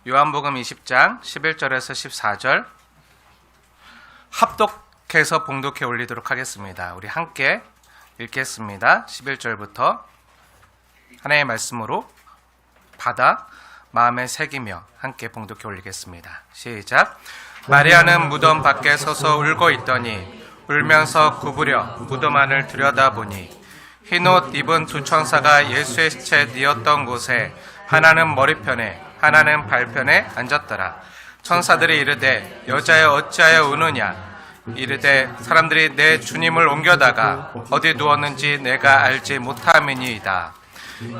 요한복음 20장 11절에서 14절 합독해서 봉독해 올리도록 하겠습니다. 우리 함께 읽겠습니다. 11절부터 하나님의 말씀으로 받아 마음에 새기며 함께 봉독해 올리겠습니다. 시작. 마리아는 무덤 밖에 서서 울고 있더니 울면서 구부려 무덤 안을 들여다보니 흰옷 입은 두 천사가 예수의 시체 뉘었던 곳에 하나는 머리편에 하나는 발편에 앉았더라. 천사들이 이르되 여자여 어찌하여 우느냐. 이르되 사람들이 내 주님을 옮겨다가 어디 누웠는지 내가 알지 못함이니이다.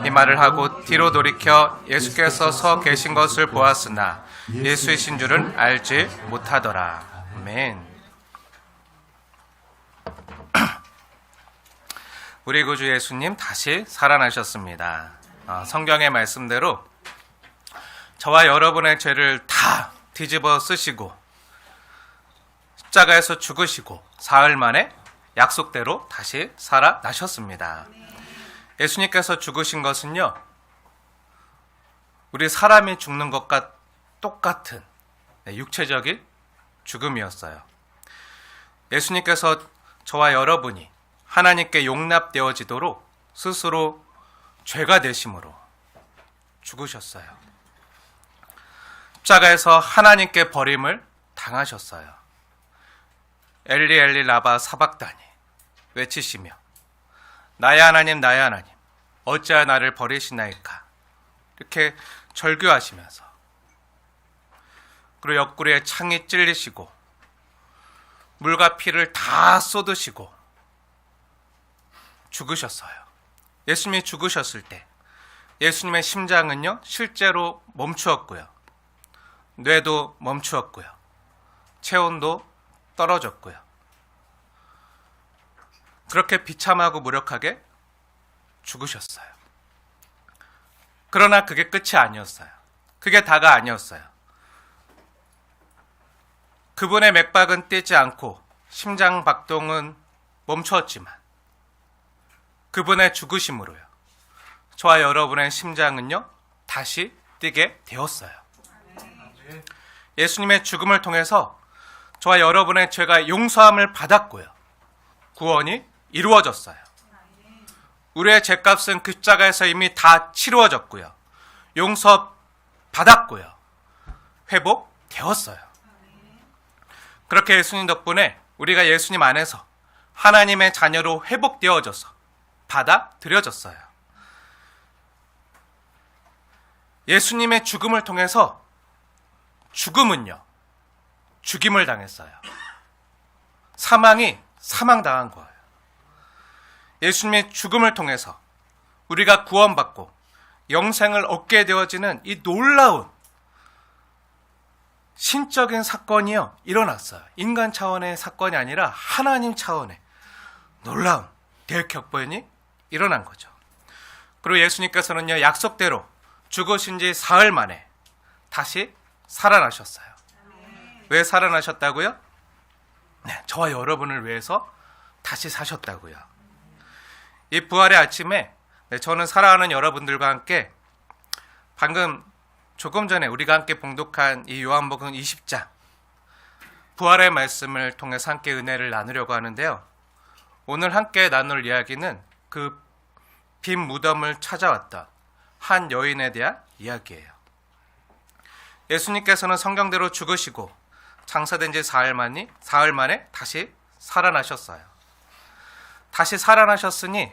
이 말을 하고 뒤로 돌이켜 예수께서 서 계신 것을 보았으나 예수이신 줄은 알지 못하더라. 아멘. 우리 구주 예수님 다시 살아나셨습니다. 성경의 말씀대로 저와 여러분의 죄를 다 뒤집어 쓰시고 십자가에서 죽으시고 사흘 만에 약속대로 다시 살아나셨습니다. 예수님께서 죽으신 것은요, 우리 사람이 죽는 것과 똑같은 육체적인 죽음이었어요. 예수님께서 저와 여러분이 하나님께 용납되어지도록 스스로 죄가 되심으로 죽으셨어요. 십자가에서 하나님께 버림을 당하셨어요. 엘리 엘리 라바 사박다니 외치시며 나의 하나님 나의 하나님 어찌하여 나를 버리시나이까 이렇게 절규하시면서 그리고 옆구리에 창이 찔리시고 물과 피를 다 쏟으시고 죽으셨어요. 예수님이 죽으셨을 때 예수님의 심장은요 실제로 멈추었고요. 뇌도 멈추었고요. 체온도 떨어졌고요. 그렇게 비참하고 무력하게 죽으셨어요. 그러나 그게 끝이 아니었어요. 그게 다가 아니었어요. 그분의 맥박은 뛰지 않고 심장 박동은 멈추었지만 그분의 죽으심으로요. 저와 여러분의 심장은요 다시 뛰게 되었어요. 예수님의 죽음을 통해서 저와 여러분의 죄가 용서함을 받았고요. 구원이 이루어졌어요. 우리의 죄값은 그 십자가에서 이미 다 치루어졌고요. 용서 받았고요. 회복되었어요. 그렇게 예수님 덕분에 우리가 예수님 안에서 하나님의 자녀로 회복되어져서 받아들여졌어요. 예수님의 죽음을 통해서 죽음은요, 죽임을 당했어요. 사망이 사망당한 거예요. 예수님의 죽음을 통해서 우리가 구원받고 영생을 얻게 되어지는 이 놀라운 신적인 사건이요, 일어났어요. 인간 차원의 사건이 아니라 하나님 차원의 놀라운 대격변이 일어난 거죠. 그리고 예수님께서는요, 약속대로 죽으신 지 사흘 만에 다시 살아나셨어요. 왜 살아나셨다고요? 네, 저와 여러분을 위해서 다시 사셨다고요. 이 부활의 아침에 저는 사랑하는 여러분들과 함께 방금 조금 전에 우리가 함께 봉독한 이 요한복음 20장 부활의 말씀을 통해서 함께 은혜를 나누려고 하는데요. 오늘 함께 나눌 이야기는 그 빈 무덤을 찾아왔던 한 여인에 대한 이야기예요. 예수님께서는 성경대로 죽으시고 장사된 지 사흘 만에 다시 살아나셨어요. 다시 살아나셨으니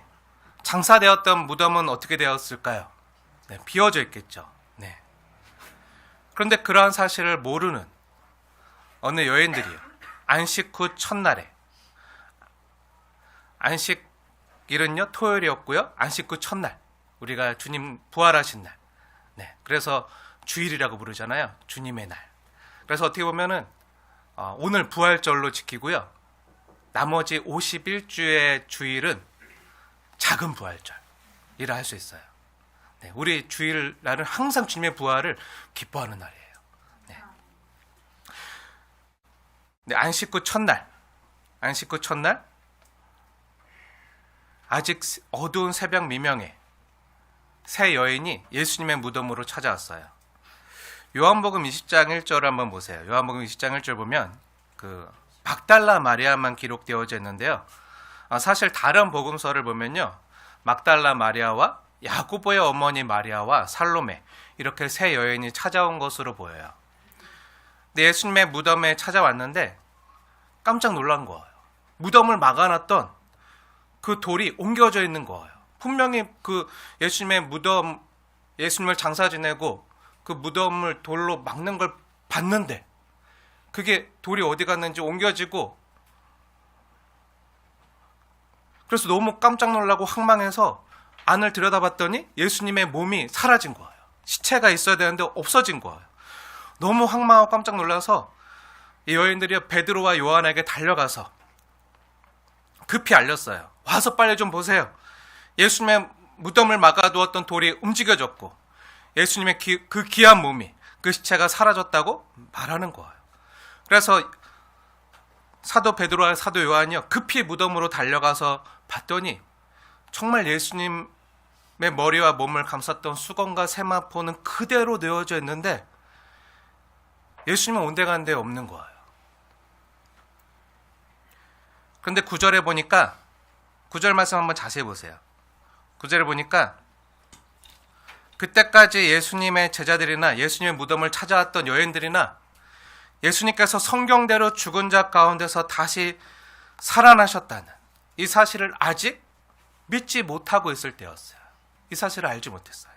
장사되었던 무덤은 어떻게 되었을까요? 네, 비어져 있겠죠. 네. 그런데 그러한 사실을 모르는 어느 여인들이요. 안식 후 첫날에 안식일은요 토요일이었고요. 안식 후 첫날 우리가 주님 부활하신 날. 네. 그래서 주일이라고 부르잖아요. 주님의 날. 그래서 어떻게 보면은 오늘 부활절로 지키고요. 나머지 51주의 주일은 작은 부활절이라 할 수 있어요. 네, 우리 주일날은 항상 주님의 부활을 기뻐하는 날이에요. 네. 네, 안식 후 첫날 아직 어두운 새벽 미명에 세 여인이 예수님의 무덤으로 찾아왔어요. 요한복음 20장 1절 한번 보세요. 요한복음 20장 1절 보면 그 막달라 마리아만 기록되어져 있는데요. 사실 다른 복음서를 보면요, 막달라 마리아와 야고보의 어머니 마리아와 살로메 이렇게 세 여인이 찾아온 것으로 보여요. 근데 예수님의 무덤에 찾아왔는데 깜짝 놀란 거예요. 무덤을 막아놨던 그 돌이 옮겨져 있는 거예요. 분명히 그 예수님의 무덤, 예수님을 장사 지내고 그 무덤을 돌로 막는 걸 봤는데 그게 돌이 어디 갔는지 옮겨지고, 그래서 너무 깜짝 놀라고 황망해서 안을 들여다봤더니 예수님의 몸이 사라진 거예요. 시체가 있어야 되는데 없어진 거예요. 너무 황망하고 깜짝 놀라서 이 여인들이 베드로와 요한에게 달려가서 급히 알렸어요. 와서 빨리 좀 보세요. 예수님의 무덤을 막아두었던 돌이 움직여졌고 예수님의 그 귀한 몸이, 그 시체가 사라졌다고 말하는 거예요. 그래서 사도 베드로와 사도 요한이요, 급히 무덤으로 달려가서 봤더니 정말 예수님의 머리와 몸을 감쌌던 수건과 세마포는 그대로 놓여져 있는데 예수님은 온데간데 없는 거예요. 그런데 9절에 보니까, 9절 말씀 한번 자세히 보세요. 9절에 보니까 그때까지 예수님의 제자들이나 예수님의 무덤을 찾아왔던 여인들이나 예수님께서 성경대로 죽은 자 가운데서 다시 살아나셨다는 이 사실을 아직 믿지 못하고 있을 때였어요. 이 사실을 알지 못했어요.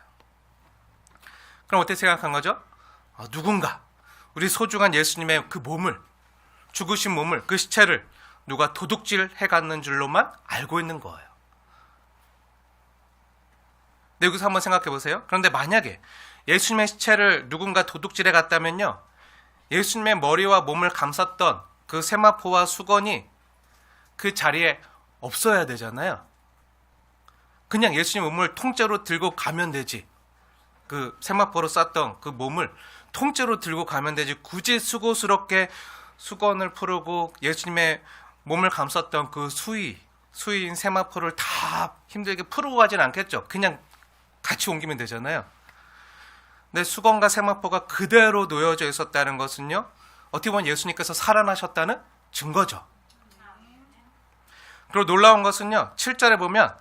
그럼 어떻게 생각한 거죠? 누군가 우리 소중한 예수님의 그 몸을, 죽으신 몸을, 그 시체를 누가 도둑질 해갔는 줄로만 알고 있는 거예요. 네, 여기서 한번 생각해 보세요. 그런데 만약에 예수님의 시체를 누군가 도둑질해 갔다면요, 예수님의 머리와 몸을 감쌌던 그 세마포와 수건이 그 자리에 없어야 되잖아요. 그냥 예수님 몸을 통째로 들고 가면 되지. 그 세마포로 쌌던 그 몸을 통째로 들고 가면 되지. 굳이 수고스럽게 수건을 풀고 예수님의 몸을 감쌌던 그 수위인 세마포를 다 힘들게 풀고 가진 않겠죠. 그냥 같이 옮기면 되잖아요. 근데 수건과 세마포가 그대로 놓여져 있었다는 것은요, 어떻게 보면 예수님께서 살아나셨다는 증거죠. 그리고 놀라운 것은요, 7절에 보면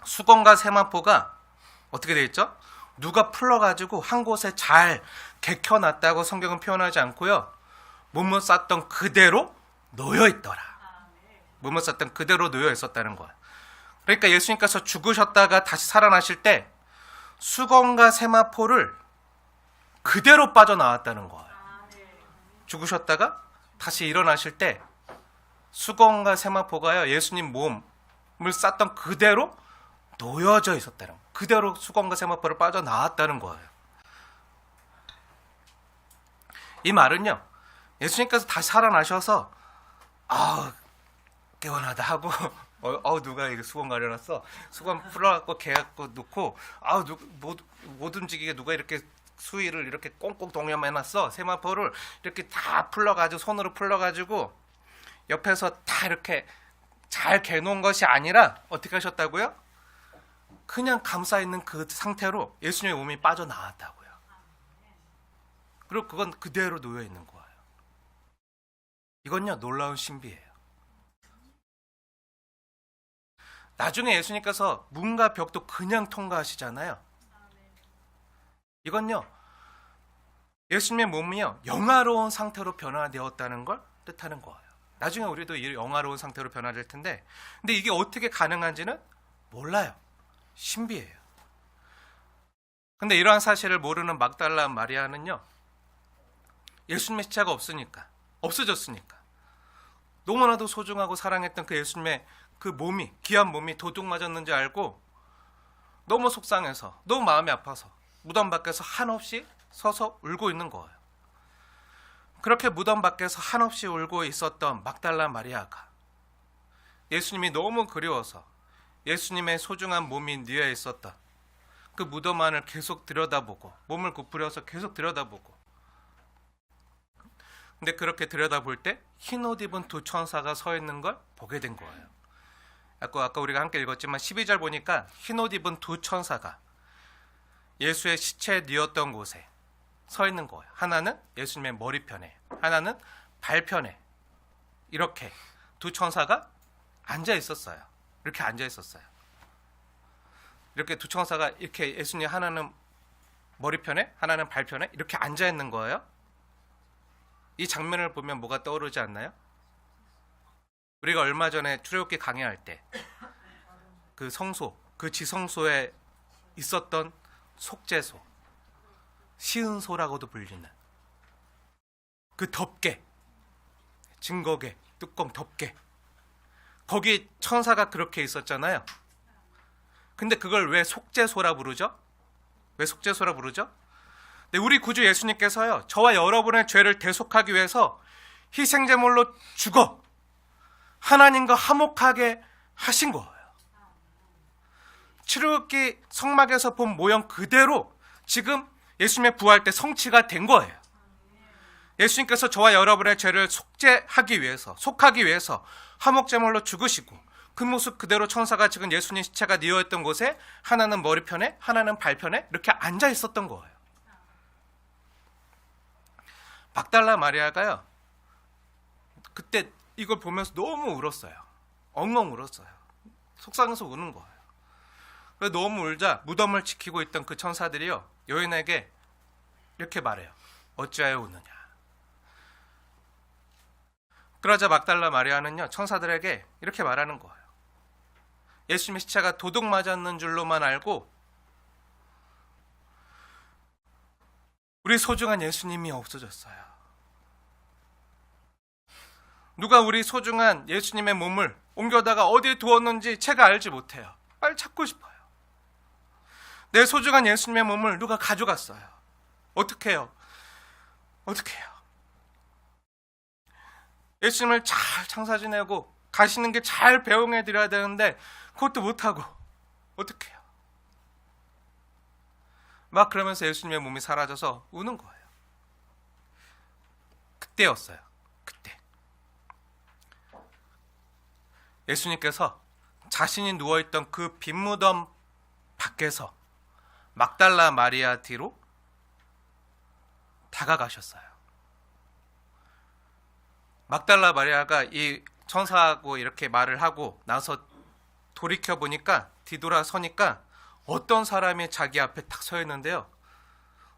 수건과 세마포가 어떻게 되어 있죠? 누가 풀러가지고 한 곳에 잘 개켜놨다고 성경은 표현하지 않고요, 몸을 쌌던 그대로 놓여 있더라. 몸을 쌌던 그대로 놓여 있었다는 거예요. 그러니까 예수님께서 죽으셨다가 다시 살아나실 때 수건과 세마포를 그대로 빠져나왔다는 거예요. 죽으셨다가 다시 일어나실 때 수건과 세마포가요, 예수님 몸을 쌌던 그대로 놓여져 있었다는 거예요. 그대로 수건과 세마포를 빠져나왔다는 거예요. 이 말은요, 예수님께서 다시 살아나셔서 개운하다 하고 누가 이거 수건 가려놨어, 수건 풀어갖고 개갖고 놓고 못 움직이게 누가 이렇게 수위를 이렇게 꽁꽁 동여매놨어, 세마포를 이렇게 다 풀러가지고, 손으로 풀러가지고 옆에서 다 이렇게 잘 개놓은 것이 아니라 어떻게 하셨다고요? 그냥 감싸있는 그 상태로 예수님의 몸이 빠져나왔다고요. 그리고 그건 그대로 놓여있는 거예요. 이건요, 놀라운 신비예요. 나중에 예수님께서 문과 벽도 그냥 통과하시잖아요. 이건요, 예수님의 몸이요, 영화로운 상태로 변화되었다는 걸 뜻하는 거예요. 나중에 우리도 이 영화로운 상태로 변화될 텐데, 근데 이게 어떻게 가능한지는 몰라요. 신비해요. 근데 이러한 사실을 모르는 막달라 마리아는요, 예수님의 시체가 없어졌으니까 너무나도 소중하고 사랑했던 그 예수님의 그 몸이, 귀한 몸이 도둑 맞았는지 알고 너무 속상해서, 너무 마음이 아파서 무덤 밖에서 한없이 서서 울고 있는 거예요. 그렇게 무덤 밖에서 한없이 울고 있었던 막달라 마리아가 예수님이 너무 그리워서 예수님의 소중한 몸이 뉘어 있었던 그 무덤 안을 계속 들여다보고, 몸을 구부려서 계속 들여다보고, 근데 그렇게 들여다볼 때 흰 옷 입은 두 천사가 서 있는 걸 보게 된 거예요. 아까 우리가 함께 읽었지만 12절 보니까 흰 옷 입은 두 천사가 예수의 시체에 뉘었던 곳에 서 있는 거예요. 하나는 예수님의 머리편에, 하나는 발편에. 이렇게 두 천사가 앉아 있었어요. 이렇게 앉아 있었어요. 이렇게 두 천사가 이렇게 예수님 하나는 머리편에, 하나는 발편에 이렇게 앉아 있는 거예요. 이 장면을 보면 뭐가 떠오르지 않나요? 우리가 얼마 전에 출애굽기 강의할 때 그 성소, 그 지성소에 있었던 속죄소, 시은소라고도 불리는 그 덮개, 증거계, 뚜껑 덮개, 거기 천사가 그렇게 있었잖아요. 근데 그걸 왜 속죄소라 부르죠? 왜 속죄소라 부르죠? 네, 우리 구주 예수님께서요, 저와 여러분의 죄를 대속하기 위해서 희생제물로 죽어 하나님과 화목하게 하신 거예요. 출애굽기 성막에서 본 모형 그대로 지금 예수님의 부활 때 성취가 된 거예요. 예수님께서 저와 여러분의 죄를 속죄하기 위해서, 속하기 위해서 화목제물로 죽으시고 그 모습 그대로 천사가 지금 예수님 시체가 뉘어있던 곳에 하나는 머리편에, 하나는 발편에 이렇게 앉아 있었던 거예요. 막달라 마리아가요, 그때 이걸 보면서 너무 울었어요. 엉엉 울었어요. 속상해서 우는 거예요. 그래서 너무 울자 무덤을 지키고 있던 그 천사들이요, 여인에게 이렇게 말해요. 어찌하여 우느냐. 그러자 막달라 마리아는요, 천사들에게 이렇게 말하는 거예요. 예수님의 시체가 도둑 맞았는 줄로만 알고 우리 소중한 예수님이 없어졌어요. 누가 우리 소중한 예수님의 몸을 옮겨다가 어디에 두었는지 제가 알지 못해요. 빨리 찾고 싶어요. 내 소중한 예수님의 몸을 누가 가져갔어요. 어떻게 해요? 어떻게 해요? 예수님을 잘 장사 지내고 가시는 길 잘 배웅해 드려야 되는데 그것도 못하고 어떻게 해요? 막 그러면서 예수님의 몸이 사라져서 우는 거예요. 그때였어요. 그때 예수님께서 자신이 누워있던 그 빈 무덤 밖에서 막달라 마리아 뒤로 다가가셨어요. 막달라 마리아가 이 천사하고 이렇게 말을 하고 나서 돌이켜 보니까, 뒤돌아서니까 어떤 사람이 자기 앞에 탁 서 있는데요,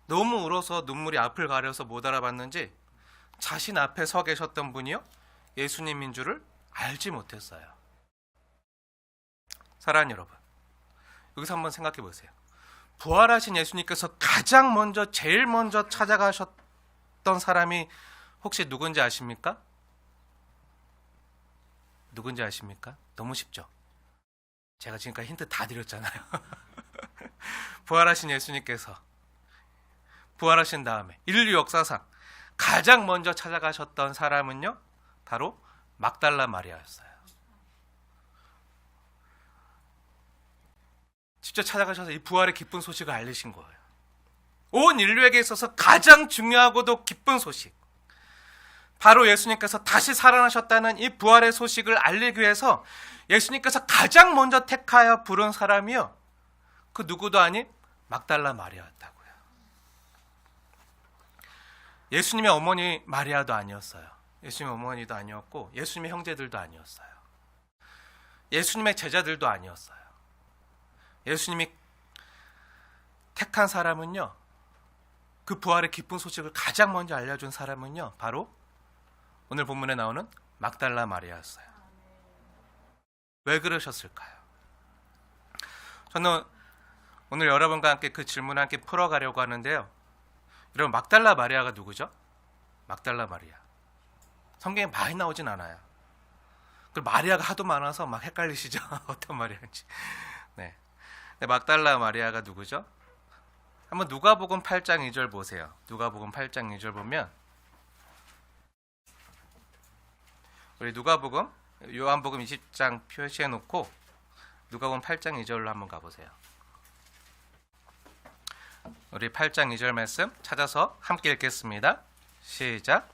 너무 울어서 눈물이 앞을 가려서 못 알아봤는지 자신 앞에 서 계셨던 분이요, 예수님인 줄을 알지 못했어요. 사랑하는 여러분, 여기서 한번 생각해 보세요. 부활하신 예수님께서 가장 먼저, 제일 먼저 찾아가셨던 사람이 혹시 누군지 아십니까? 누군지 아십니까? 너무 쉽죠? 제가 지금까지 힌트 다 드렸잖아요. 부활하신 예수님께서 부활하신 다음에 인류 역사상 가장 먼저 찾아가셨던 사람은요, 바로 막달라 마리아였어요. 직접 찾아가셔서 이 부활의 기쁜 소식을 알리신 거예요. 온 인류에게 있어서 가장 중요하고도 기쁜 소식, 바로 예수님께서 다시 살아나셨다는 이 부활의 소식을 알리기 위해서 예수님께서 가장 먼저 택하여 부른 사람이요, 그 누구도 아닌 막달라 마리아였다고요. 예수님의 어머니 마리아도 아니었어요. 예수님의 어머니도 아니었고 예수님의 형제들도 아니었어요. 예수님의 제자들도 아니었어요. 예수님이 택한 사람은요, 그 부활의 기쁜 소식을 가장 먼저 알려준 사람은요, 바로 오늘 본문에 나오는 막달라 마리아였어요. 왜 그러셨을까요? 저는 오늘 여러분과 함께 그 질문을 함께 풀어가려고 하는데요. 여러분, 막달라 마리아가 누구죠? 막달라 마리아. 성경에 많이 나오진 않아요. 그 마리아가 하도 많아서 막 헷갈리시죠? 어떤 마리아인지. 네. 막달라 마리아가 누구죠? 한번 누가복음 8장 2절 보세요. 누가복음 8장 2절 보면, 우리 누가복음, 요한복음 20장 표시해 놓고 누가복음 8장 2절로 한번 가보세요. 우리 8장 2절 말씀 찾아서 함께 읽겠습니다. 시작.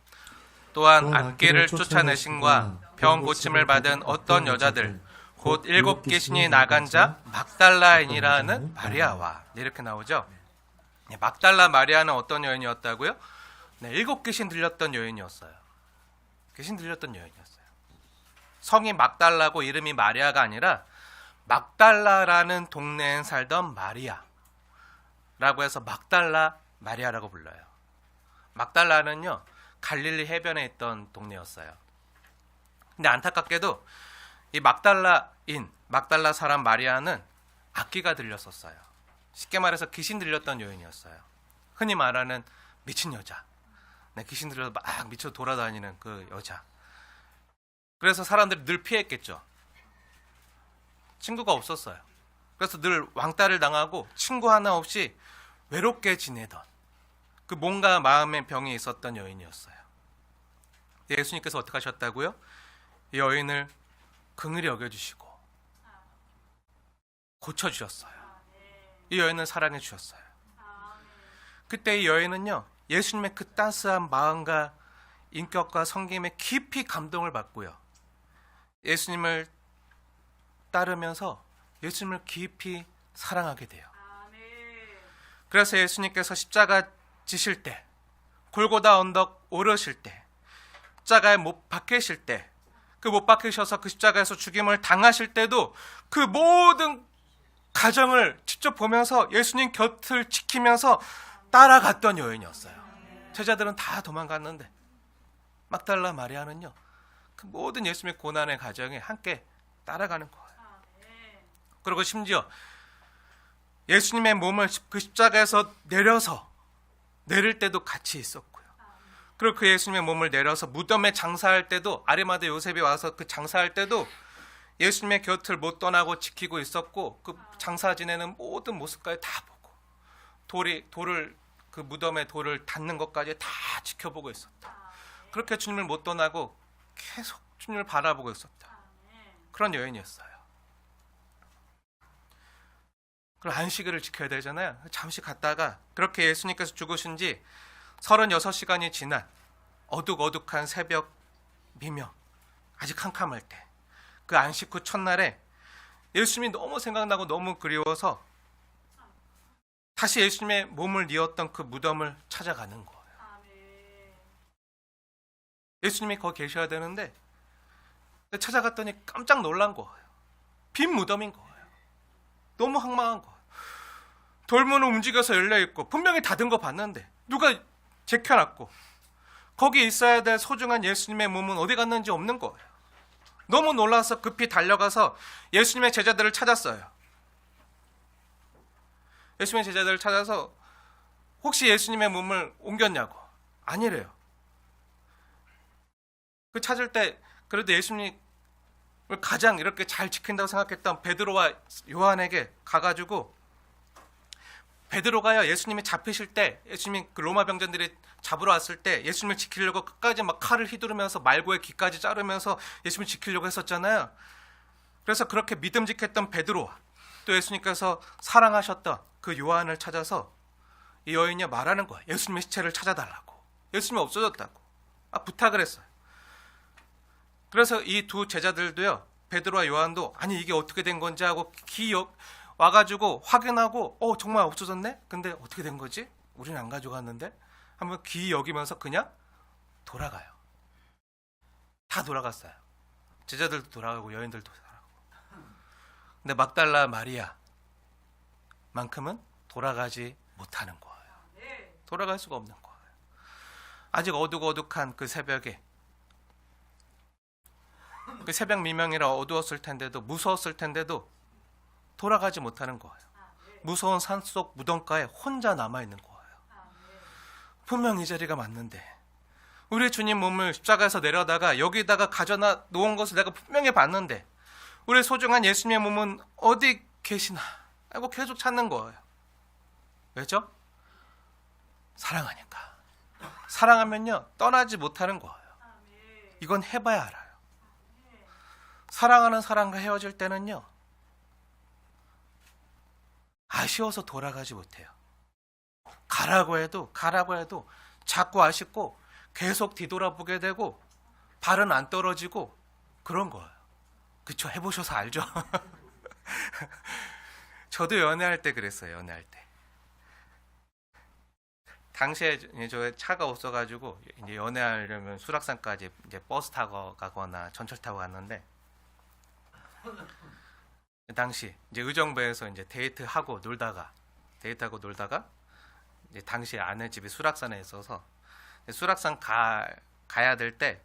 또한 악귀를 쫓아내신과 병 고침을 받은 어떤 여자들, 곧 7 귀신이 나간 자 막달라인이라는 마리아와, 이렇게 나오죠. 막달라 마리아는 어떤 여인이었다고요? 네, 7귀신 들렸던 여인이었어요. 귀신 들렸던 여인이었어요. 성이 막달라고 이름이 마리아가 아니라 막달라라는 동네에 살던 마리아라고 해서 막달라 마리아라고 불러요. 막달라는요, 갈릴리 해변에 있던 동네였어요. 근데 안타깝게도 이 막달라 사람 마리아는 악귀가 들렸었어요. 쉽게 말해서 귀신 들렸던 여인이었어요. 흔히 말하는 미친 여자. 네, 귀신 들려서 막 미쳐 돌아다니는 그 여자. 그래서 사람들이 늘 피했겠죠. 친구가 없었어요. 그래서 늘 왕따를 당하고 친구 하나 없이 외롭게 지내던 그 뭔가 마음의 병이 있었던 여인이었어요. 예수님께서 어떻게 하셨다고요? 이 여인을 긍휼히 여겨주시고 고쳐주셨어요. 이 여인을 사랑해 주셨어요. 그때 이 여인은요, 예수님의 그 따스한 마음과 인격과 섬김에 깊이 감동을 받고요, 예수님을 따르면서 예수님을 깊이 사랑하게 돼요. 그래서 예수님께서 십자가 지실 때, 골고다 언덕 오르실 때, 십자가에 못 박히실 때, 그 못 박히셔서 그 십자가에서 죽임을 당하실 때도 그 모든 가정을 직접 보면서 예수님 곁을 지키면서 따라갔던 여인이었어요. 제자들은 다 도망갔는데 막달라 마리아는요, 그 모든 예수님의 고난의 가정에 함께 따라가는 거예요. 그리고 심지어 예수님의 몸을 그 십자가에서 내릴 때도 같이 있었고요. 그리고 그 예수님의 몸을 내려서 무덤에 장사할 때도, 아리마다 요셉이 와서 그 장사할 때도 예수님의 곁을 못 떠나고 지키고 있었고, 그 장사 지내는 모든 모습까지 다 보고, 그 무덤에 돌을 닿는 것까지 다 지켜보고 있었다. 그렇게 주님을 못 떠나고 계속 주님을 바라보고 있었다. 그런 여인이었어요. 그럼 안식일을 지켜야 되잖아요. 잠시 갔다가 그렇게 예수님께서 죽으신 지 36시간이 지난 어둑어둑한 새벽 미명, 아직 캄캄할 때, 그 안식 후 첫날에 예수님이 너무 생각나고 너무 그리워서 다시 예수님의 몸을 뉘었던 그 무덤을 찾아가는 거예요. 예수님이 거기 계셔야 되는데 찾아갔더니 깜짝 놀란 거예요. 빈 무덤인 거예요. 너무 황망한 거예요. 돌문은 움직여서 열려있고 분명히 닫은 거 봤는데 누가 제켜놨고, 거기 있어야 될 소중한 예수님의 몸은 어디 갔는지 없는 거예요. 너무 놀라서 급히 달려가서 예수님의 제자들을 찾았어요. 예수님의 제자들을 찾아서 혹시 예수님의 몸을 옮겼냐고. 아니래요. 그 찾을 때 그래도 예수님을 가장 이렇게 잘 지킨다고 생각했던 베드로와 요한에게 가가지고, 베드로가요, 예수님이 잡히실 때, 예수님이 그 로마 병전들이 잡으러 왔을 때 예수님을 지키려고 끝까지 막 칼을 휘두르면서 말고의 귀까지 자르면서 예수님을 지키려고 했었잖아요. 그래서 그렇게 믿음직했던 베드로와 또 예수님께서 사랑하셨던 그 요한을 찾아서 이 여인이 말하는 거야. 예수님의 시체를 찾아달라고. 예수님이 없어졌다고. 부탁을 했어요. 그래서 이 두 제자들도요, 베드로와 요한도 아니 이게 어떻게 된 건지 하고 와가지고 확인하고 정말 없어졌네? 근데 어떻게 된 거지? 우리는 안 가져갔는데? 한번 귀 여기면서 그냥 돌아가요. 다 돌아갔어요. 제자들도 돌아가고 여인들도 돌아가고. 근데 막달라 마리아만큼은 돌아가지 못하는 거예요. 돌아갈 수가 없는 거예요. 아직 어둑어둑한 그 새벽에, 그 새벽 미명이라 어두웠을 텐데도, 무서웠을 텐데도 돌아가지 못하는 거예요. 무서운 산속 무덤가에 혼자 남아있는 거예요. 분명 이 자리가 맞는데 우리 주님 몸을 십자가에서 내려다가 여기다가 가져다 놓은 것을 내가 분명히 봤는데 우리 소중한 예수님의 몸은 어디 계시나 하고 계속 찾는 거예요. 왜죠? 사랑하니까. 사랑하면요, 떠나지 못하는 거예요. 이건 해봐야 알아요. 사랑하는 사람과 헤어질 때는요, 아쉬워서 돌아가지 못해요. 가라고 해도 자꾸 아쉽고 계속 뒤돌아보게 되고 발은 안 떨어지고 그런 거예요. 그쵸? 해보셔서 알죠? 저도 연애할 때 그랬어요. 연애할 때 당시에 저 차가 없어가지고 이제 연애하려면 수락산까지 이제 버스 타고 가거나 전철 타고 갔는데, 당시 이제 의정부에서 이제 데이트하고 놀다가 이제 당시 아내 집이 수락산에 있어서 수락산 가야 될 때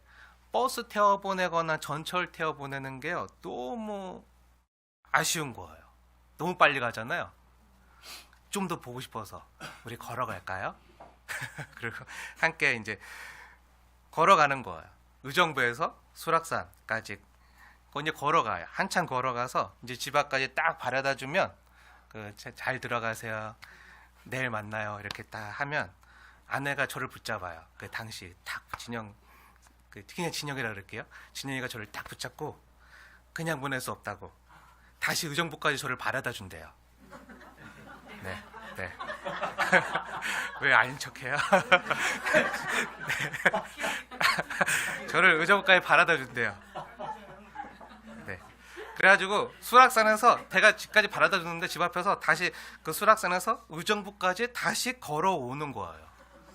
버스 태워 보내거나 전철 태워 보내는 게요 너무 아쉬운 거예요. 너무 빨리 가잖아요. 좀 더 보고 싶어서 우리 걸어갈까요? 그리고 함께 이제 걸어가는 거예요. 의정부에서 수락산까지 이제 걸어가요. 한참 걸어가서 이제 집 앞까지 딱 바래다 주면 잘 들어가세요. 내일 만나요. 이렇게 딱 하면 아내가 저를 붙잡아요. 그 당시 딱 그냥 진영이라 그럴게요. 진영이가 저를 딱 붙잡고 그냥 보낼 수 없다고 다시 의정부까지 저를 바래다 준대요. 네. 왜 아닌 척해요? 네. 저를 의정부까지 바래다 준대요. 네. 그래가지고 수락산에서 제가 집까지 바래다 주는데 집 앞에서 다시 그 수락산에서 의정부까지 다시 걸어오는 거예요.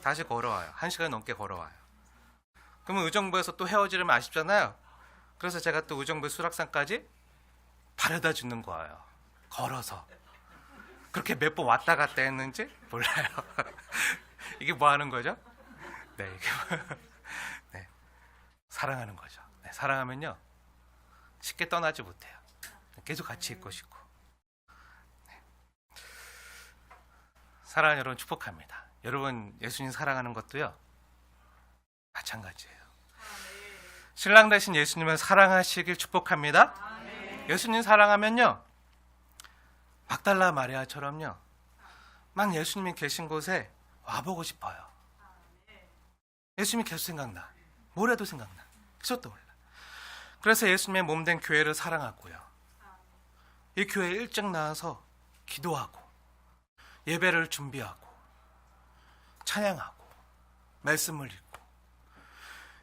다시 걸어와요. 1시간 넘게 걸어와요. 그러면 의정부에서 또 헤어지려면 아쉽잖아요. 그래서 제가 또 의정부 수락산까지 바래다 주는 거예요. 걸어서. 그렇게 몇 번 왔다 갔다 했는지 몰라요. 이게 뭐 하는 거죠? 네, 네, 사랑하는 거죠. 네, 사랑하면요 쉽게 떠나지 못해요. 계속 같이 있고 싶고. 네. 사랑하는 여러분 축복합니다. 여러분 예수님 사랑하는 것도요 마찬가지예요. 신랑 되신 예수님을 사랑하시길 축복합니다. 예수님 사랑하면요 막달라 마리아처럼요 막 예수님이 계신 곳에 와보고 싶어요. 예수님이 계속 생각나. 뭘 해도 생각나. 계속 떠올라. 그래서 예수님의 몸된 교회를 사랑하고요. 이 교회에 일찍 나와서 기도하고 예배를 준비하고 찬양하고 말씀을 읽고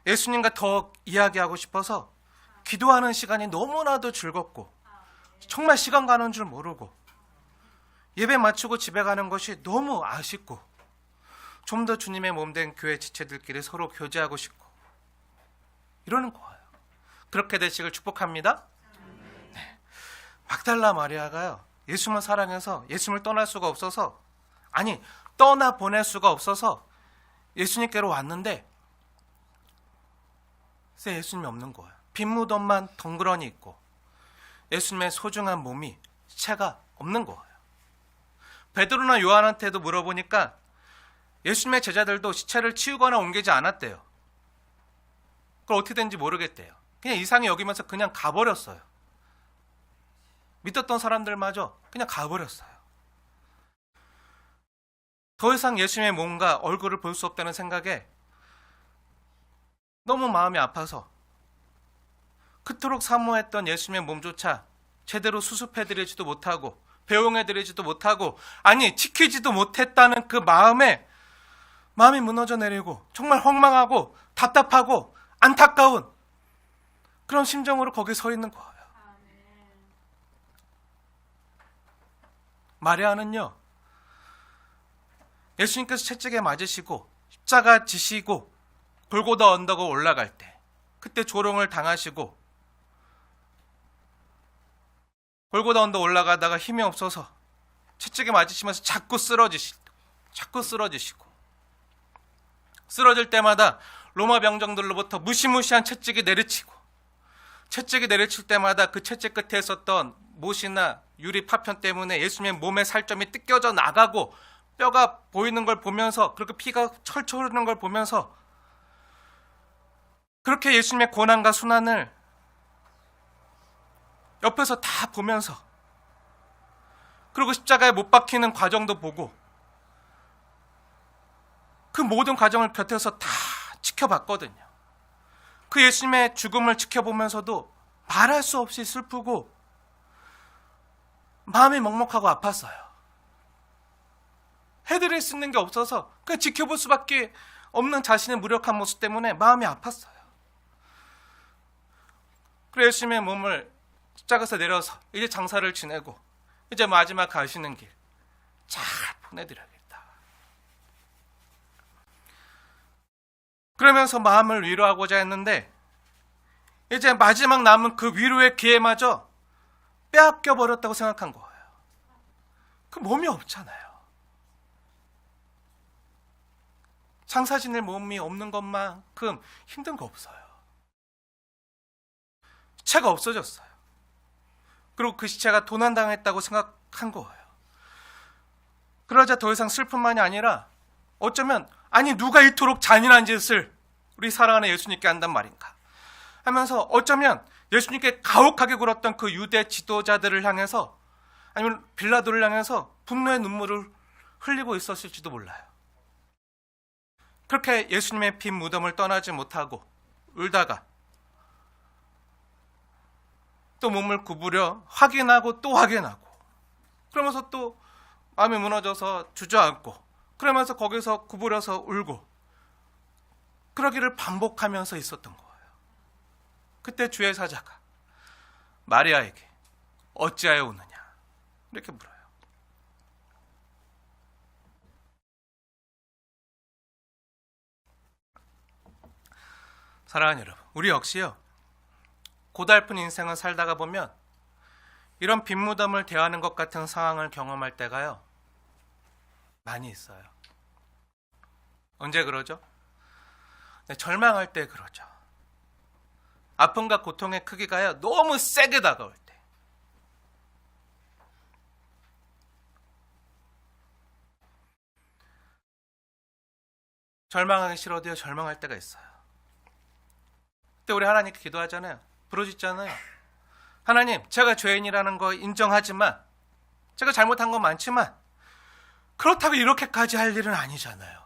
예수님과 더 이야기하고 싶어서 기도하는 시간이 너무나도 즐겁고 정말 시간 가는 줄 모르고 예배 마치고 집에 가는 것이 너무 아쉽고 좀 더 주님의 몸된 교회 지체들끼리 서로 교제하고 싶고 이러는 거예요. 그렇게 되시길 축복합니다. 네. 막달라 마리아가요 예수님을 사랑해서 예수님을 떠날 수가 없어서 떠나 보낼 수가 없어서 예수님께로 왔는데 예수님이 없는 거예요. 빈 무덤만 덩그러니 있고 예수님의 소중한 몸이 시체가 없는 거예요. 베드로나 요한한테도 물어보니까 예수님의 제자들도 시체를 치우거나 옮기지 않았대요. 그걸 어떻게 된지 모르겠대요. 그냥 이상히 여기면서 그냥 가버렸어요. 믿었던 사람들마저 그냥 가버렸어요. 더 이상 예수님의 몸과 얼굴을 볼 수 없다는 생각에 너무 마음이 아파서 그토록 사모했던 예수님의 몸조차 제대로 수습해드리지도 못하고 배웅해드리지도 못하고 지키지도 못했다는 그 마음이 무너져 내리고 정말 황망하고 답답하고 안타까운 그런 심정으로 거기 서 있는 거예요. 마리아는요 예수님께서 채찍에 맞으시고 십자가 지시고 골고다 언덕을 올라갈 때 그때 조롱을 당하시고 골고다 언덕 올라가다가 힘이 없어서 채찍에 맞으시면서 자꾸 쓰러지시고 쓰러질 때마다 로마 병정들로부터 무시무시한 채찍이 내리치고 채찍이 내리칠 때마다 그 채찍 끝에 있었던 못이나 유리 파편 때문에 예수님의 몸의 살점이 뜯겨져 나가고 뼈가 보이는 걸 보면서 그렇게 피가 철철 흐르는 걸 보면서 그렇게 예수님의 고난과 순환을 옆에서 다 보면서 그리고 십자가에 못 박히는 과정도 보고 그 모든 과정을 곁에서 다 지켜봤거든요. 그 예수님의 죽음을 지켜보면서도 말할 수 없이 슬프고 마음이 먹먹하고 아팠어요. 해드릴 수 있는 게 없어서 그냥 지켜볼 수밖에 없는 자신의 무력한 모습 때문에 마음이 아팠어요. 그래서 예수님의 몸을 십자가에서 내려서 이제 장사를 지내고 이제 마지막 가시는 길 잘 보내드려야겠다. 그러면서 마음을 위로하고자 했는데 이제 마지막 남은 그 위로의 기회마저 빼앗겨 버렸다고 생각한 거예요. 그 몸이 없잖아요. 장사 지낼 몸이 없는 것만큼 힘든 거 없어요. 시체가 없어졌어요. 그리고 그 시체가 도난당했다고 생각한 거예요. 그러자 더 이상 슬픔만이 아니라 어쩌면 아니 누가 이토록 잔인한 짓을 우리 사랑하는 예수님께 한단 말인가 하면서 어쩌면 예수님께 가혹하게 굴었던 그 유대 지도자들을 향해서 아니면 빌라도를 향해서 분노의 눈물을 흘리고 있었을지도 몰라요. 그렇게 예수님의 빈 무덤을 떠나지 못하고 울다가 또 몸을 구부려 확인하고 또 확인하고 그러면서 또 마음이 무너져서 주저앉고 그러면서 거기서 구부려서 울고 그러기를 반복하면서 있었던 거예요. 그때 주의 사자가 마리아에게 어찌하여 우느냐 이렇게 물어요. 사랑하는 여러분, 우리 역시요 고달픈 인생을 살다가 보면 이런 빈 무덤을 대하는 것 같은 상황을 경험할 때가요 많이 있어요. 언제 그러죠? 네, 절망할 때 그러죠. 아픔과 고통의 크기가요 너무 세게 다가올 때. 절망하기 싫어도요 절망할 때가 있어요. 그때 우리 하나님께 기도하잖아요. 부르짖잖아요. 하나님, 제가 죄인이라는 거 인정하지만 제가 잘못한 건 많지만 그렇다고 이렇게까지 할 일은 아니잖아요.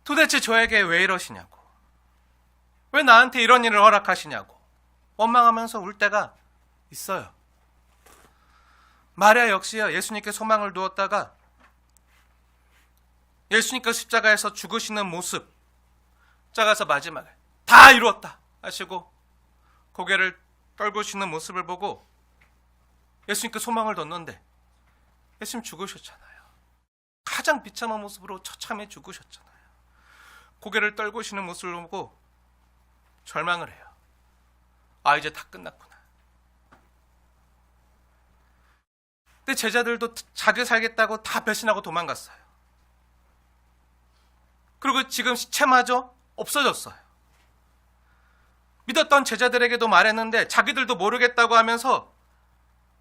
도대체 저에게 왜 이러시냐고, 왜 나한테 이런 일을 허락하시냐고 원망하면서 울 때가 있어요. 마리아 역시요 예수님께 소망을 두었다가 예수님께서 십자가에서 죽으시는 모습, 십자가에서 마지막에 다 이루었다 하시고 고개를 떨구시는 모습을 보고 예수님께 소망을 뒀는데 예수님 죽으셨잖아요. 가장 비참한 모습으로 처참히 죽으셨잖아요. 고개를 떨구시는 모습을 보고 절망을 해요. 아, 이제 다 끝났구나. 근데 제자들도 자기 살겠다고 다 배신하고 도망갔어요. 그리고 지금 시체마저 없어졌어요. 믿었던 제자들에게도 말했는데 자기들도 모르겠다고 하면서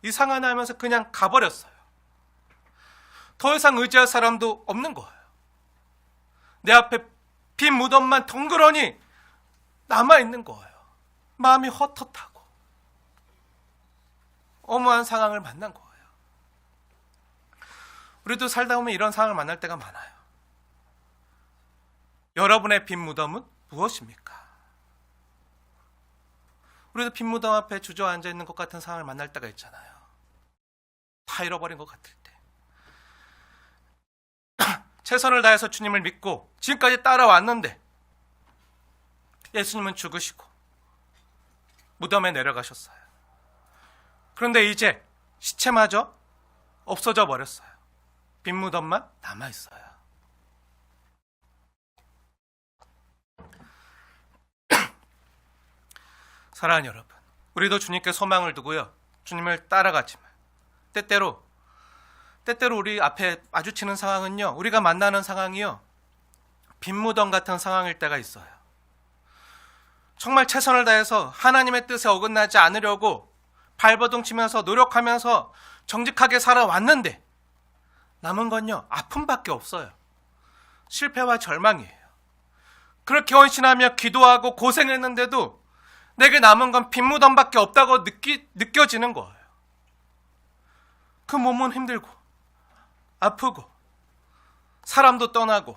이상하네 하면서 그냥 가버렸어요. 더 이상 의지할 사람도 없는 거예요. 내 앞에 빈 무덤만 덩그러니 남아있는 거예요. 마음이 헛헛하고 엄한 상황을 만난 거예요. 우리도 살다 보면 이런 상황을 만날 때가 많아요. 여러분의 빈 무덤은 무엇입니까? 우리도 빈 무덤 앞에 주저앉아 있는 것 같은 상황을 만날 때가 있잖아요. 다 잃어버린 것 같을 때. 최선을 다해서 주님을 믿고 지금까지 따라왔는데 예수님은 죽으시고 무덤에 내려가셨어요. 그런데 이제 시체마저 없어져 버렸어요. 빈 무덤만 남아있어요. 사랑하는 여러분, 우리도 주님께 소망을 두고요 주님을 따라가지만 때때로 우리 앞에 마주치는 상황은요, 우리가 만나는 상황이요 빈 무덤 같은 상황일 때가 있어요. 정말 최선을 다해서 하나님의 뜻에 어긋나지 않으려고 발버둥 치면서 노력하면서 정직하게 살아왔는데 남은 건요 아픔밖에 없어요. 실패와 절망이에요. 그렇게 헌신하며 기도하고 고생했는데도 내게 남은 건 빈 무덤밖에 없다고 느껴지는 거예요. 그 몸은 힘들고 아프고 사람도 떠나고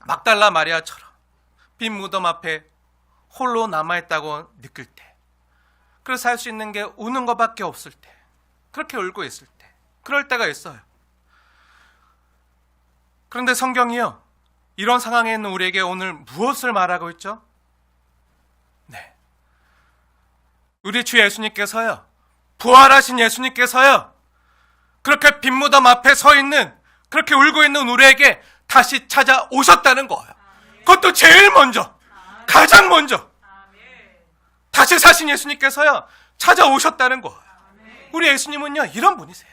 막달라 마리아처럼 빈 무덤 앞에 홀로 남아있다고 느낄 때, 그래서 할 수 있는 게 우는 것밖에 없을 때, 그렇게 울고 있을 때, 그럴 때가 있어요. 그런데 성경이요 이런 상황에 있는 우리에게 오늘 무엇을 말하고 있죠? 네, 우리 주 예수님께서요, 부활하신 예수님께서요 그렇게 빈 무덤 앞에 서 있는, 그렇게 울고 있는 우리에게 다시 찾아오셨다는 거예요. 그것도 제일 먼저, 가장 먼저 다시 사신 예수님께서요 찾아오셨다는 거예요. 우리 예수님은요 이런 분이세요.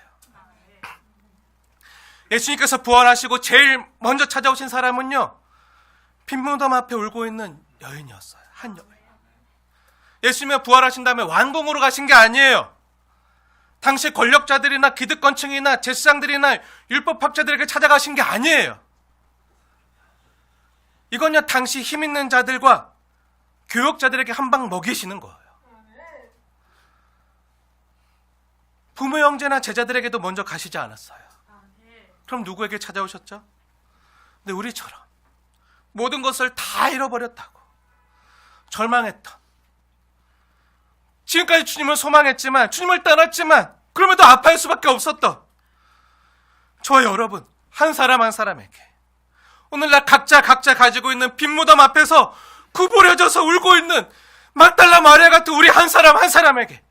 예수님께서 부활하시고 제일 먼저 찾아오신 사람은요 빈무덤 앞에 울고 있는 여인이었어요. 한 여인. 예수님이 부활하신 다음에 왕궁으로 가신 게 아니에요. 당시 권력자들이나 기득권층이나 제사장들이나 율법학자들에게 찾아가신 게 아니에요. 이건요 당시 힘 있는 자들과 교역자들에게 한 방 먹이시는 거예요. 부모 형제나 제자들에게도 먼저 가시지 않았어요. 그럼 누구에게 찾아오셨죠? 근데 우리처럼 모든 것을 다 잃어버렸다고 절망했던, 지금까지 주님을 소망했지만 주님을 떠났지만 그럼에도 아파할 수밖에 없었던 저와 여러분 한 사람 한 사람에게 오늘날 각자 가지고 있는 빈무덤 앞에서 구부려져서 울고 있는 막달라 마리아 같은 우리 한 사람 한 사람에게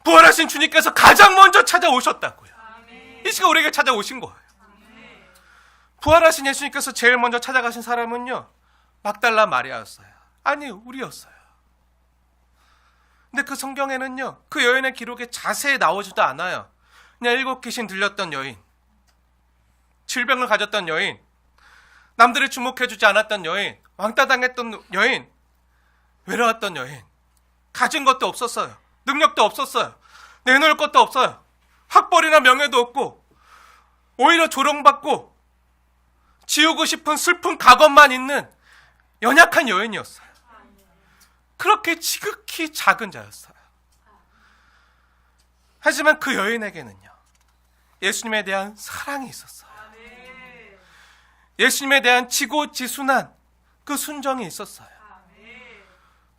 부활하신 주님께서 가장 먼저 찾아오셨다고요. 이 시간 우리에게 찾아오신 거예요. 부활하신 예수님께서 제일 먼저 찾아가신 사람은요 막달라 마리아였어요. 아니 우리였어요. 근데 그 성경에는요 그 여인의 기록에 자세히 나오지도 않아요. 그냥 7 귀신 들렸던 여인, 질병을 가졌던 여인, 남들이 주목해주지 않았던 여인, 왕따당했던 여인, 외로웠던 여인, 가진 것도 없었어요. 능력도 없었어요. 내놓을 것도 없어요. 학벌이나 명예도 없고 오히려 조롱받고 지우고 싶은 슬픈 각오만 있는 연약한 여인이었어요. 그렇게 지극히 작은 자였어요. 하지만 그 여인에게는요 예수님에 대한 사랑이 있었어요. 예수님에 대한 지고지순한 그 순정이 있었어요.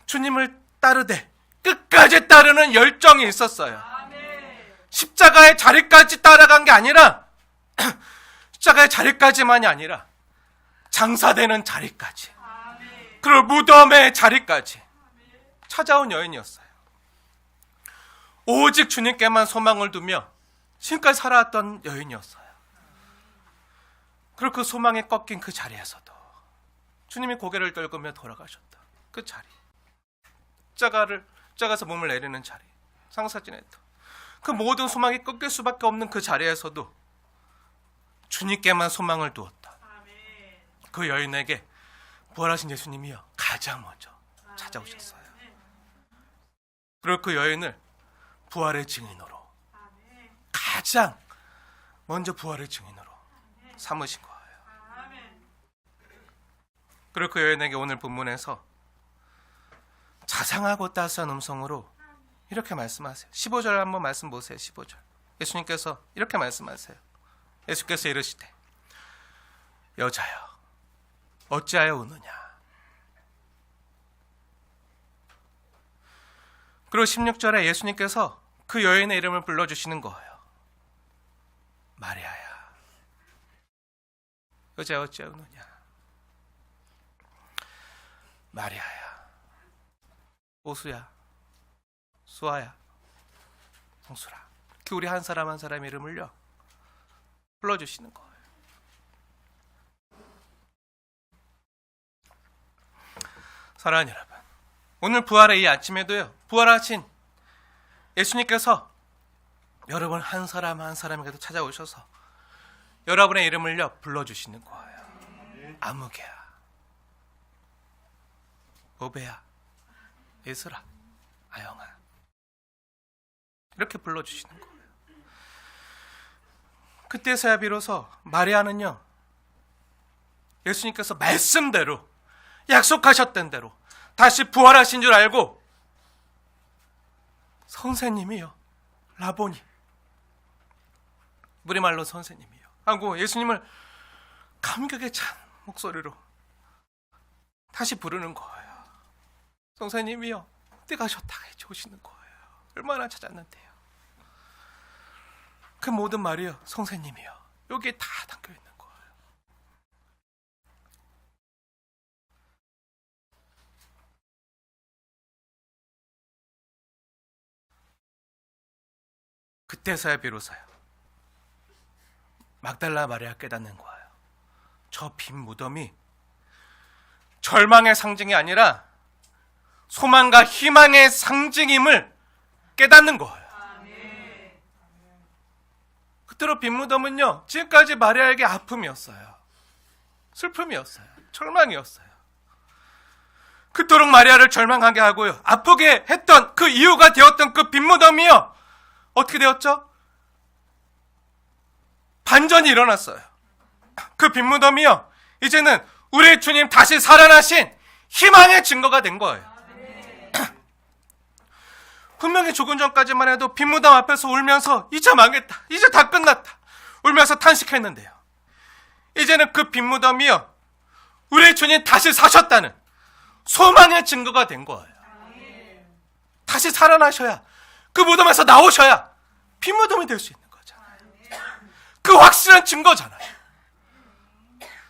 주님을 따르되 끝까지 따르는 열정이 있었어요. 십자가의 자리까지 따라간 게 아니라 십자가의 자리까지만이 아니라 장사되는 자리까지, 그리고 무덤의 자리까지 찾아온 여인이었어요. 오직 주님께만 소망을 두며 지금까지 살아왔던 여인이었어요. 그리고 그 소망에 꺾인 그 자리에서도 주님이 고개를 떨구며 돌아가셨다. 그 자리, 십자가에서 몸을 내리는 자리, 상사진했던 그 모든 소망이 꺾일 수밖에 없는 그 자리에서도 주님께만 소망을 두었다. 그 여인에게 부활하신 예수님이요 가장 먼저 찾아오셨어요. 그리고 그 여인을 부활의 증인으로, 가장 먼저 부활의 증인으로 삼으신 거예요. 그리고 그 여인에게 오늘 본문에서 자상하고 따스한 음성으로 이렇게 말씀하세요. 15절 한번 말씀 보세요. 15절. 예수님께서 이렇게 말씀하세요. 예수께서 이르시되 여자여 어찌하여 우느냐. 그리고 16절에 예수님께서 그 여인의 이름을 불러주시는 거예요. 마리아야. 여자여 어찌하여 우느냐. 마리아야. 오수야. 수아야. 성수라. 그 우리 한 사람 한 사람 이름을요 불러주시는 거예요. 사랑하는 여러분, 오늘 부활의 이 아침에도요 부활하신 예수님께서 여러분 한 사람 한 사람에게도 찾아오셔서 여러분의 이름을요 불러주시는 거예요. 아무개야, 오베야, 예슬아, 아영아, 이렇게 불러주시는 거예요. 그때서야 비로소 마리아는요 예수님께서 말씀대로 약속하셨던 대로 다시 부활하신 줄 알고 선생님이요, 라보니, 우리말로 선생님이요 하고 예수님을 감격에 찬 목소리로 다시 부르는 거예요. 선생님이요 어디 가셨다가 이제 오시는 거예요. 얼마나 찾았는데요. 그 모든 말이요 선생님이요 여기에 다 담겨있는 거예요. 그때서야 비로소요 막달라 마리아 깨닫는 거예요. 저 빈 무덤이 절망의 상징이 아니라 소망과 희망의 상징임을 깨닫는 거예요. 그때로 빈 무덤은요, 지금까지 마리아에게 아픔이었어요. 슬픔이었어요. 절망이었어요. 그토록 마리아를 절망하게 하고요, 아프게 했던 그 이유가 되었던 그 빈 무덤이요, 어떻게 되었죠? 반전이 일어났어요. 그 빈 무덤이요, 이제는 우리 주님 다시 살아나신 희망의 증거가 된 거예요. 분명히 조금 전까지만 해도 빈 무덤 앞에서 울면서 이제 망했다, 이제 다 끝났다, 울면서 탄식했는데요, 이제는 그 빈 무덤이요, 우리 주님 다시 사셨다는 소망의 증거가 된 거예요. 다시 살아나셔야, 그 무덤에서 나오셔야 빈 무덤이 될 수 있는 거잖아요. 그 확실한 증거잖아요.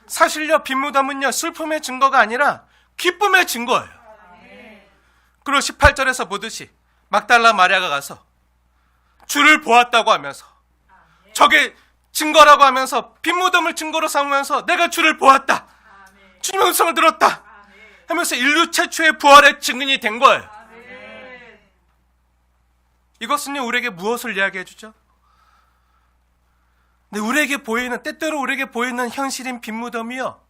사실요, 빈 무덤은요, 슬픔의 증거가 아니라 기쁨의 증거예요. 그리고 18절에서 보듯이 막달라 마리아가 가서 주를 보았다고 하면서, 저게 증거라고 하면서 빈 무덤을 증거로 삼으면서 내가 주를 보았다, 주님의 음성을 들었다 하면서 인류 최초의 부활의 증인이 된 거예요. 이것은요, 우리에게 무엇을 이야기해 주죠? 근데 우리에게 보이는, 때때로 우리에게 보이는 현실인 빈 무덤이요,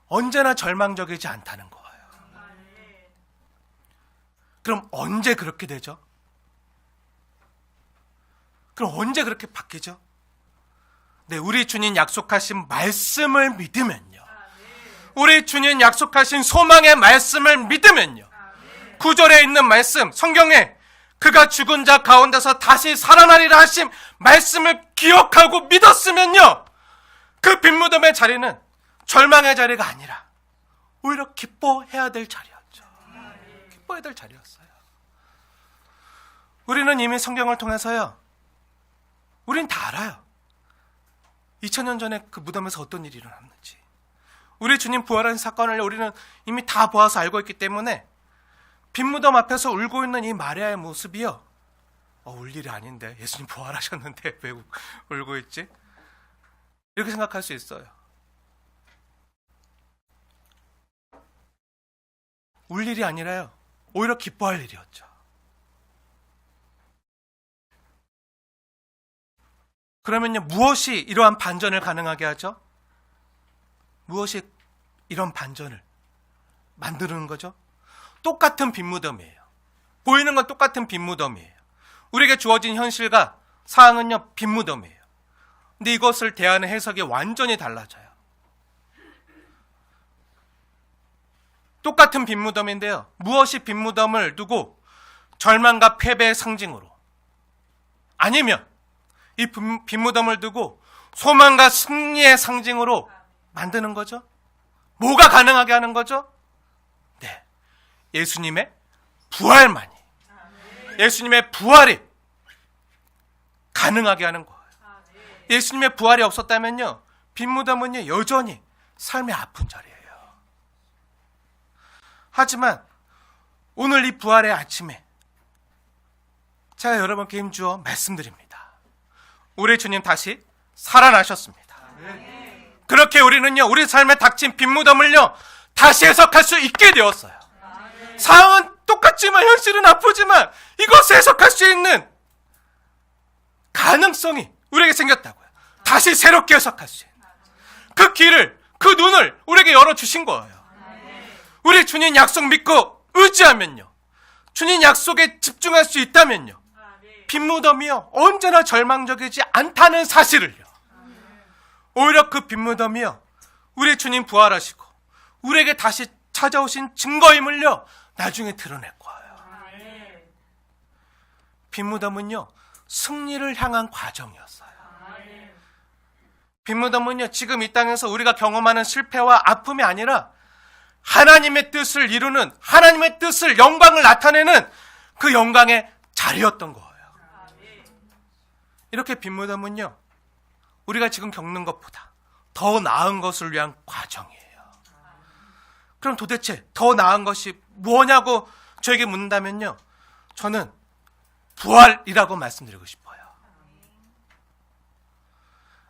언제나 절망적이지 않다는 거예요. 그럼 언제 그렇게 되죠? 그럼 언제 그렇게 바뀌죠? 네, 우리 주님 약속하신 말씀을 믿으면요, 우리 주님 약속하신 소망의 말씀을 믿으면요, 9절에 있는 말씀, 성경에 그가 죽은 자 가운데서 다시 살아나리라 하신 말씀을 기억하고 믿었으면요, 그 빈 무덤의 자리는 절망의 자리가 아니라 오히려 기뻐해야 될 자리였죠. 기뻐해야 될 자리였어요. 우리는 이미 성경을 통해서요, 우린 다 알아요. 2000년 전에 그 무덤에서 어떤 일이 일어났는지, 우리 주님 부활한 사건을 우리는 이미 다 보아서 알고 있기 때문에 빈 무덤 앞에서 울고 있는 이 마리아의 모습이요, 울 일이 아닌데, 예수님 부활하셨는데 왜 울고 있지? 이렇게 생각할 수 있어요. 울 일이 아니라요, 오히려 기뻐할 일이었죠. 그러면요, 무엇이 이러한 반전을 가능하게 하죠? 무엇이 이런 반전을 만드는 거죠? 똑같은 빈 무덤이에요. 보이는 건 똑같은 빈 무덤이에요. 우리에게 주어진 현실과 상황은요, 빈 무덤이에요. 근데 이것을 대하는 해석이 완전히 달라져요. 똑같은 빈 무덤인데요, 무엇이 빈 무덤을 두고 절망과 패배의 상징으로, 아니면 이 빈 무덤을 두고 소망과 승리의 상징으로 만드는 거죠? 뭐가 가능하게 하는 거죠? 네, 예수님의 부활만이, 예수님의 부활이 가능하게 하는 거예요. 예수님의 부활이 없었다면요, 빈 무덤은요, 여전히 삶의 아픈 자리예요. 하지만 오늘 이 부활의 아침에 제가 여러분께 힘주어 말씀드립니다. 우리 주님 다시 살아나셨습니다. 그렇게 우리는요, 우리 삶에 닥친 빈 무덤을요, 다시 해석할 수 있게 되었어요. 상황은 똑같지만, 현실은 아프지만, 이것을 해석할 수 있는 가능성이 우리에게 생겼다고요. 다시 새롭게 해석할 수 있는 그 길을, 그 눈을 우리에게 열어주신 거예요. 우리 주님 약속 믿고 의지하면요, 주님 약속에 집중할 수 있다면요, 빈 무덤이요, 언제나 절망적이지 않다는 사실을요, 오히려 그 빈 무덤이요, 우리 주님 부활하시고 우리에게 다시 찾아오신 증거임을요, 나중에 드러낼 거예요. 빈 무덤은요, 승리를 향한 과정이었어요. 빈 무덤은요, 지금 이 땅에서 우리가 경험하는 실패와 아픔이 아니라 하나님의 뜻을 이루는, 하나님의 뜻을, 영광을 나타내는 그 영광의 자리였던 거예요. 이렇게 빈 무덤은요, 우리가 지금 겪는 것보다 더 나은 것을 위한 과정이에요. 그럼 도대체 더 나은 것이 뭐냐고 저에게 묻는다면요, 저는 부활이라고 말씀드리고 싶어요.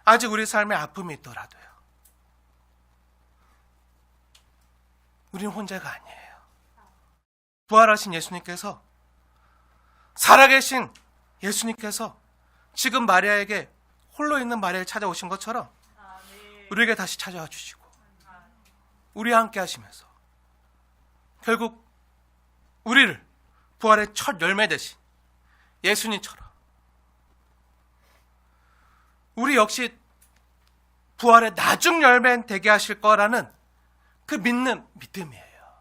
아직 우리 삶에 아픔이 있더라도요, 우리는 혼자가 아니에요. 부활하신 예수님께서, 살아계신 예수님께서 지금 마리아에게, 홀로 있는 마리아를 찾아오신 것처럼 우리에게 다시 찾아와 주시고 우리와 함께 하시면서 결국 우리를 부활의 첫 열매 대신 예수님처럼 우리 역시 부활의 나중 열매 되게 하실 거라는 그 믿는 믿음이에요.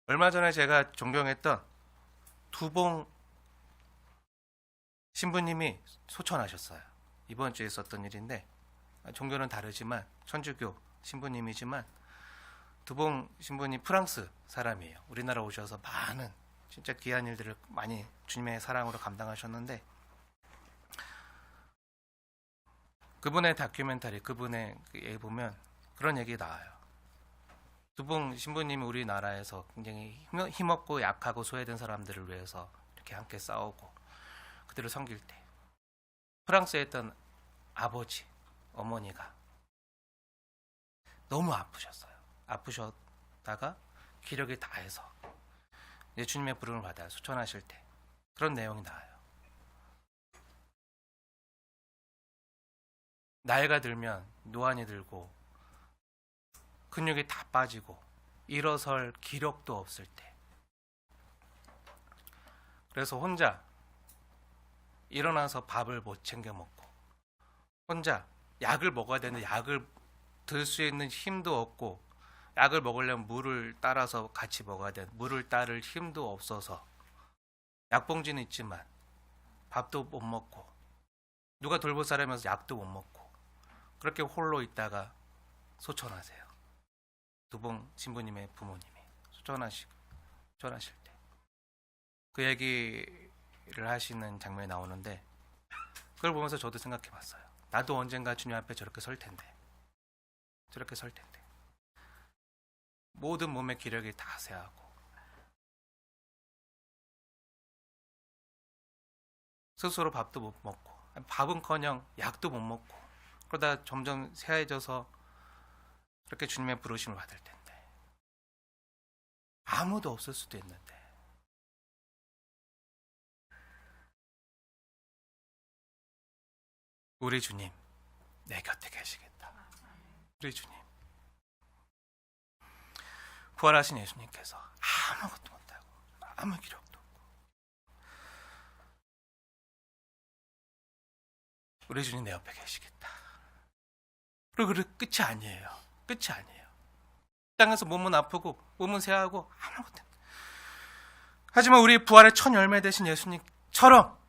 얼마 전에 제가 존경했던 두봉 신부님이 소천하셨어요. 이번 주에 있었던 일인데, 종교는 다르지만 천주교 신부님이지만 두봉 신부님 프랑스 사람이에요. 우리나라 오셔서 많은 진짜 귀한 일들을 많이 주님의 사랑으로 감당하셨는데, 그분의 다큐멘터리, 그분의 예 보면 그런 얘기 나와요. 두봉 신부님이 우리나라에서 굉장히 힘없고 약하고 소외된 사람들을 위해서 이렇게 함께 싸우고 그들을 섬길 때 프랑스에 있던 아버지, 어머니가 너무 아프셨어요. 아프셨다가 기력이 다해서 주님의 부름을 받아 수천하실 때 그런 내용이 나와요. 나이가 들면 노안이 들고 근육이 다 빠지고 일어설 기력도 없을 때, 그래서 혼자 일어나서 밥을 못 챙겨 먹고 혼자 약을 먹어야 되는데 약을 들 수 있는 힘도 없고, 약을 먹으려면 물을 따라서 같이 먹어야 돼. 물을 따를 힘도 없어서 약봉지는 있지만 밥도 못 먹고 누가 돌볼 사람이어서 약도 못 먹고 그렇게 홀로 있다가 소천하세요. 두봉 신부님의 부모님이 소천하실 때 그 얘기를 하시는 장면이 나오는데, 그걸 보면서 저도 생각해 봤어요. 나도 언젠가 주님 앞에 저렇게 설 텐데 모든 몸의 기력이 다 쇠하고 스스로 밥도 못 먹고, 밥은커녕 약도 못 먹고, 그러다 점점 쇠해져서 그렇게 주님의 부르심을 받을 텐데 아무도 없을 수도 있는데 우리 주님 내 곁에 계시겠다. 우리 주님, 부활하신 예수님께서 아무것도 못하고 아무 기력도 없고 우리 주님 내 옆에 계시겠다. 그리고 끝이 아니에요. 끝이 아니에요. 땅에서 몸은 아프고 몸은 쇠하고 아무것도. 하지만 우리 부활의 첫 열매 되신 예수님처럼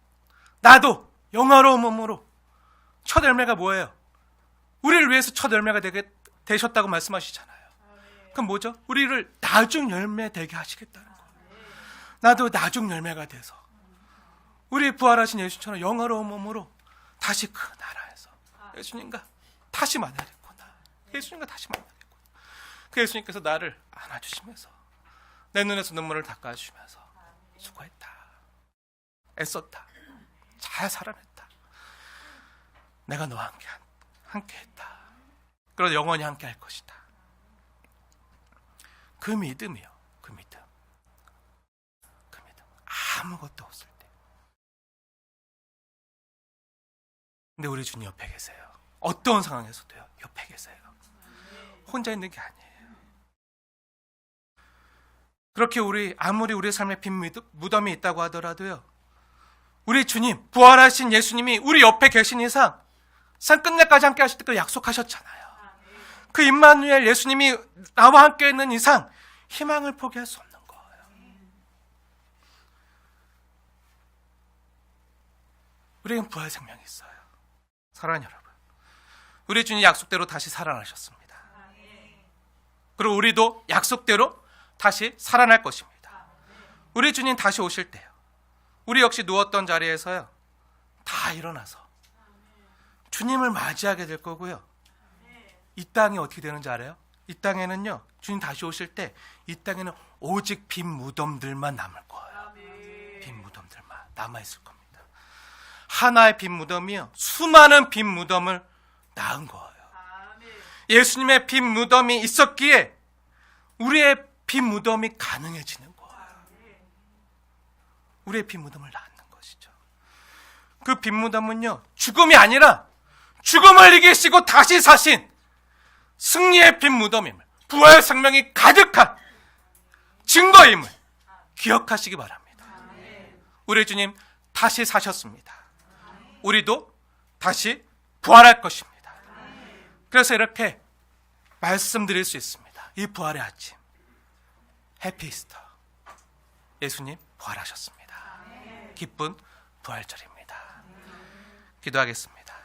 나도 영화로운 몸으로, 첫 열매가 뭐예요? 우리를 위해서 첫 열매가 되셨다고 말씀하시잖아요. 그럼 뭐죠? 우리를 나중 열매 되게 하시겠다는 거예요. 나도 나중 열매가 돼서 우리 부활하신 예수처럼 영화로운 몸으로 다시 그 나라에서 예수님과 다시 만나겠구나. 예수님과 다시 만나겠구나. 그 예수님께서 나를 안아주시면서 내 눈에서 눈물을 닦아주시면서 수고했다, 애썼다, 잘 살아냈다, 내가 너와 함께 했다, 그러다 영원히 함께 할 것이다. 그 믿음이요. 그 믿음. 아무것도 없을 때. 근데 우리 주님 옆에 계세요. 어떤 상황에서도요, 옆에 계세요. 혼자 있는 게 아니에요. 그렇게 아무리 우리 삶에 빈 무덤이 있다고 하더라도요, 우리 주님, 부활하신 예수님이 우리 옆에 계신 이상 산 끝날까지 함께 하실 때 약속하셨잖아요. 그 임마누엘 예수님이 나와 함께 있는 이상 희망을 포기할 수 없는 거예요. 우리는 부활 생명이 있어요. 사랑하는 여러분, 우리 주님 약속대로 다시 살아나셨습니다. 그리고 우리도 약속대로 다시 살아날 것입니다. 우리 주님 다시 오실 때요, 우리 역시 누웠던 자리에서요 다 일어나서 주님을 맞이하게 될 거고요. 이 땅이 어떻게 되는지 알아요? 이 땅에는요, 주님 다시 오실 때 이 땅에는 오직 빈 무덤들만 남을 거예요. 빈 무덤들만 남아있을 겁니다. 하나의 빈 무덤이요, 수많은 빈 무덤을 낳은 거예요. 예수님의 빈 무덤이 있었기에 우리의 빈 무덤이 가능해지는 거예요. 우리의 빈 무덤을 낳는 것이죠. 그 빈 무덤은요, 죽음이 아니라 죽음을 이기시고 다시 사신 승리의 빈 무덤임을, 부활 생명이 가득한 증거임을 기억하시기 바랍니다. 우리 주님 다시 사셨습니다. 우리도 다시 부활할 것입니다. 그래서 이렇게 말씀드릴 수 있습니다. 이 부활의 아침, 해피 이스터. 예수님 부활하셨습니다. 기쁜 부활절입니다. 기도하겠습니다.